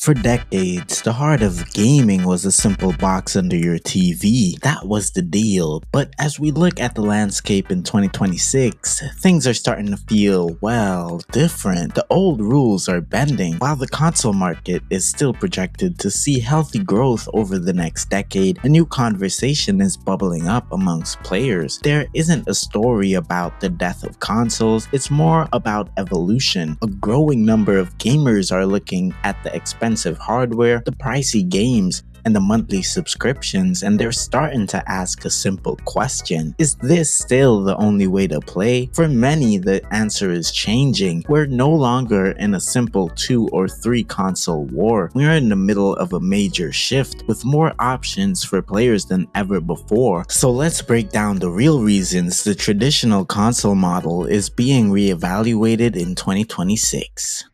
For decades, the heart of gaming was a simple box under your TV. That was the deal. But as we look at the landscape in 2026, things are starting to feel, well, different. The old rules are bending. While the console market is still projected to see healthy growth over the next decade, a new conversation is bubbling up amongst players. There isn't a story about the death of consoles, it's more about evolution. A growing number of gamers are looking at the expensive hardware, the pricey games, and the monthly subscriptions, and they're starting to ask a simple question. Is this still the only way to play? For many, the answer is changing. We're no longer in a simple 2 or 3 console war. We're in the middle of a major shift with more options for players than ever before. So let's break down the real reasons the traditional console model is being reevaluated in 2026.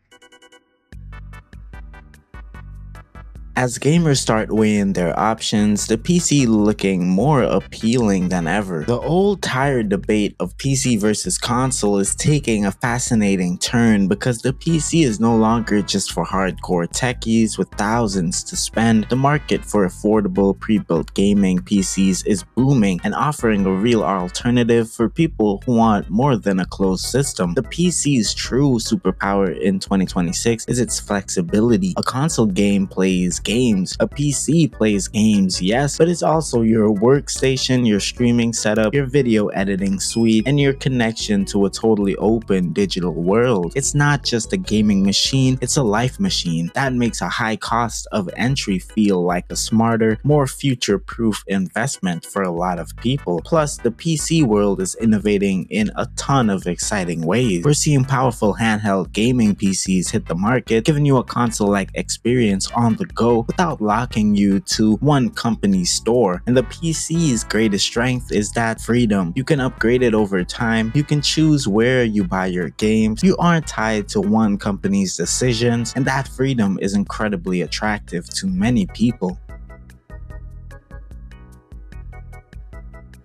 As gamers start weighing their options, the PC looking more appealing than ever. The old tired debate of PC versus console is taking a fascinating turn because the PC is no longer just for hardcore techies with thousands to spend. The market for affordable pre-built gaming PCs is booming and offering a real alternative for people who want more than a closed system. The PC's true superpower in 2026 is its flexibility. A console game plays games. A PC plays games, yes, but it's also your workstation, your streaming setup, your video editing suite, and your connection to a totally open digital world. It's not just a gaming machine, it's a life machine. That makes a high cost of entry feel like a smarter, more future-proof investment for a lot of people. Plus, the PC world is innovating in a ton of exciting ways. We're seeing powerful handheld gaming PCs hit the market, giving you a console-like experience on the go without locking you to one company's store. And the PC's greatest strength is that freedom. You can upgrade it over time. You can choose where you buy your games. You aren't tied to one company's decisions, and that freedom is incredibly attractive to many people.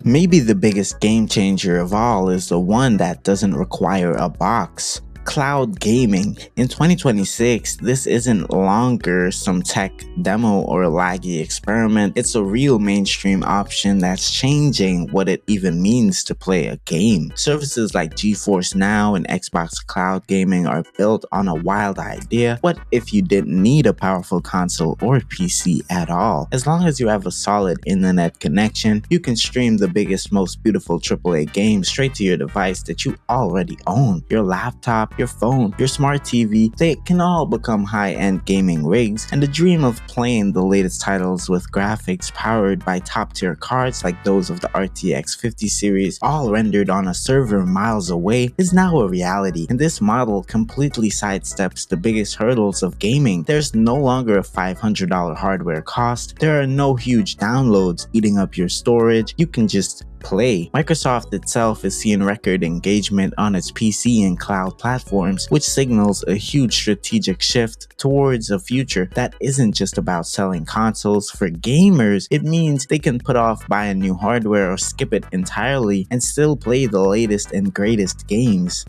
Maybe the biggest game changer of all is the one that doesn't require a box. Cloud gaming. In 2026, this isn't longer some tech demo or laggy experiment. It's a real mainstream option that's changing what it even means to play a game. Services like GeForce Now and Xbox Cloud Gaming are built on a wild idea. What if you didn't need a powerful console or PC at all? As long as you have a solid internet connection, you can stream the biggest, most beautiful AAA games straight to your device that you already own. Your laptop, your phone, your smart TV, they can all become high-end gaming rigs, and the dream of playing the latest titles with graphics powered by top-tier cards like those of the RTX 50 series, all rendered on a server miles away, is now a reality. And this model completely sidesteps the biggest hurdles of gaming. There's no longer a $500 hardware cost. There are no huge downloads eating up your storage. You can just play. Microsoft itself is seeing record engagement on its PC and cloud platforms, which signals a huge strategic shift towards a future that isn't just about selling consoles. For gamers, it means they can put off buying new hardware or skip it entirely and still play the latest and greatest games.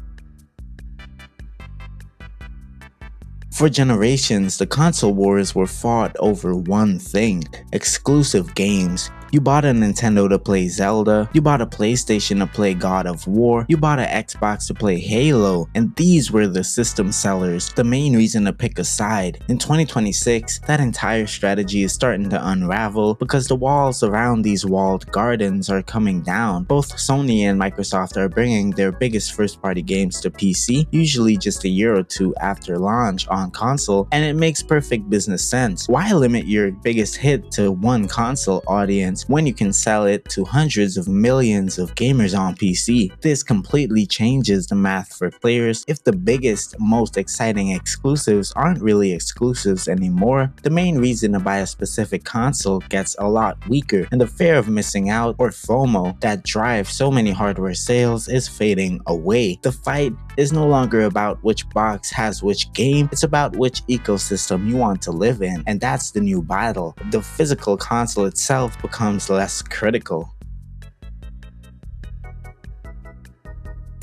For generations, the console wars were fought over one thing: exclusive games. You bought a Nintendo to play Zelda, you bought a PlayStation to play God of War, you bought an Xbox to play Halo, and these were the system sellers, the main reason to pick a side. In 2026, that entire strategy is starting to unravel because the walls around these walled gardens are coming down. Both Sony and Microsoft are bringing their biggest first-party games to PC, usually just a year or two after launch on console, and it makes perfect business sense. Why limit your biggest hit to one console audience when you can sell it to hundreds of millions of gamers on PC? This completely changes the math for players. If the biggest, most exciting exclusives aren't really exclusives anymore, the main reason to buy a specific console gets a lot weaker, and the fear of missing out, or FOMO, that drives so many hardware sales is fading away. The fight is no longer about which box has which game, it's about which ecosystem you want to live in, and that's the new battle. The physical console itself becomes less critical.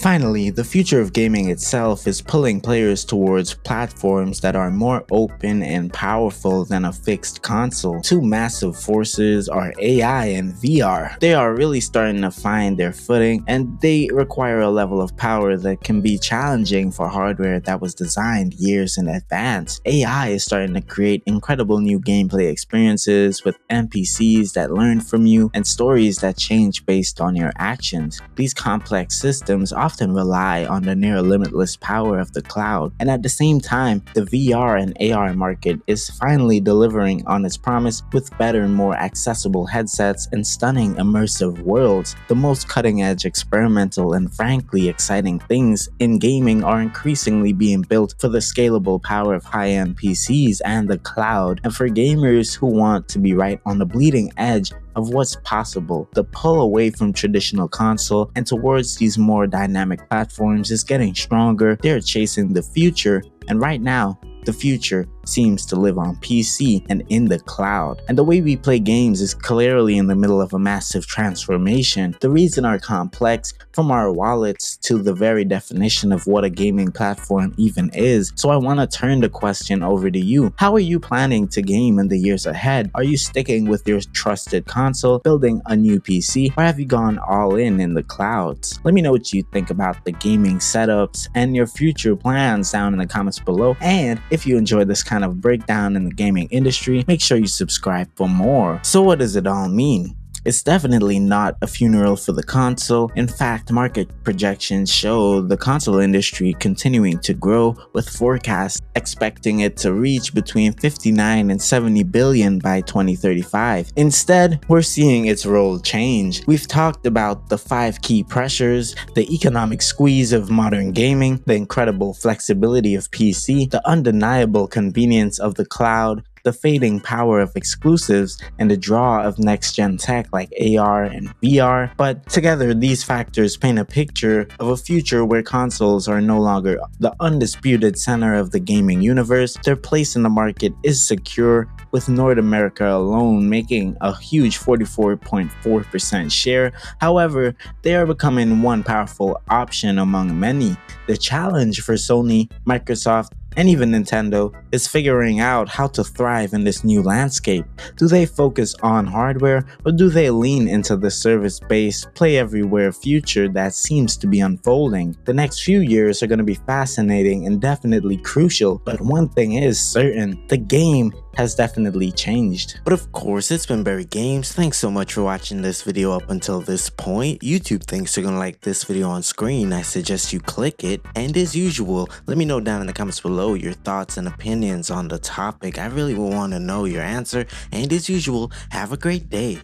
Finally, the future of gaming itself is pulling players towards platforms that are more open and powerful than a fixed console. Two massive forces are AI and VR. They are really starting to find their footing, and they require a level of power that can be challenging for hardware that was designed years in advance. AI is starting to create incredible new gameplay experiences with NPCs that learn from you and stories that change based on your actions. These complex systems often rely on the near limitless power of the cloud, and at the same time, the VR and AR market is finally delivering on its promise with better and more accessible headsets and stunning immersive worlds. The most cutting-edge, experimental, and frankly exciting things in gaming are increasingly being built for the scalable power of high-end PCs and the cloud, and for gamers who want to be right on the bleeding edge of what's possible. The pull away from traditional console and towards these more dynamic platforms is getting stronger. They're chasing the future, and right now, the future seems to live on PC and in the cloud. And the way we play games is clearly in the middle of a massive transformation. The reasons are complex, from our wallets to the very definition of what a gaming platform even is. So I want to turn the question over to you. How are you planning to game in the years ahead? Are you sticking with your trusted console, building a new PC, or have you gone all in the clouds? Let me know what you think about the gaming setups and your future plans down in the comments below. And if you enjoy this kind of breakdown in the gaming industry, make sure you subscribe for more. So what does it all mean? It's definitely not a funeral for the console. In fact, market projections show the console industry continuing to grow, with forecasts expecting it to reach between 59 and 70 billion by 2035. Instead, we're seeing its role change. We've talked about the 5 key pressures: the economic squeeze of modern gaming, the incredible flexibility of PC, the undeniable convenience of the cloud, the fading power of exclusives, and the draw of next-gen tech like AR and VR. But together, these factors paint a picture of a future where consoles are no longer the undisputed center of the gaming universe. Their place in the market is secure, with North America alone making a huge 44.4% share. However, they are becoming one powerful option among many. The challenge for Sony, Microsoft, and even Nintendo is figuring out how to thrive in this new landscape. Do they focus on hardware, or do they lean into the service-based, play-everywhere future that seems to be unfolding? The next few years are going to be fascinating and definitely crucial, but one thing is certain: the game has definitely changed. But of course, it's been Barry Games. Thanks so much for watching this video up until this point. YouTube thinks you're gonna like this video on screen. I suggest you click it. And as usual, let me know down in the comments below your thoughts and opinions on the topic. I really will want to know your answer. And as usual, have a great day.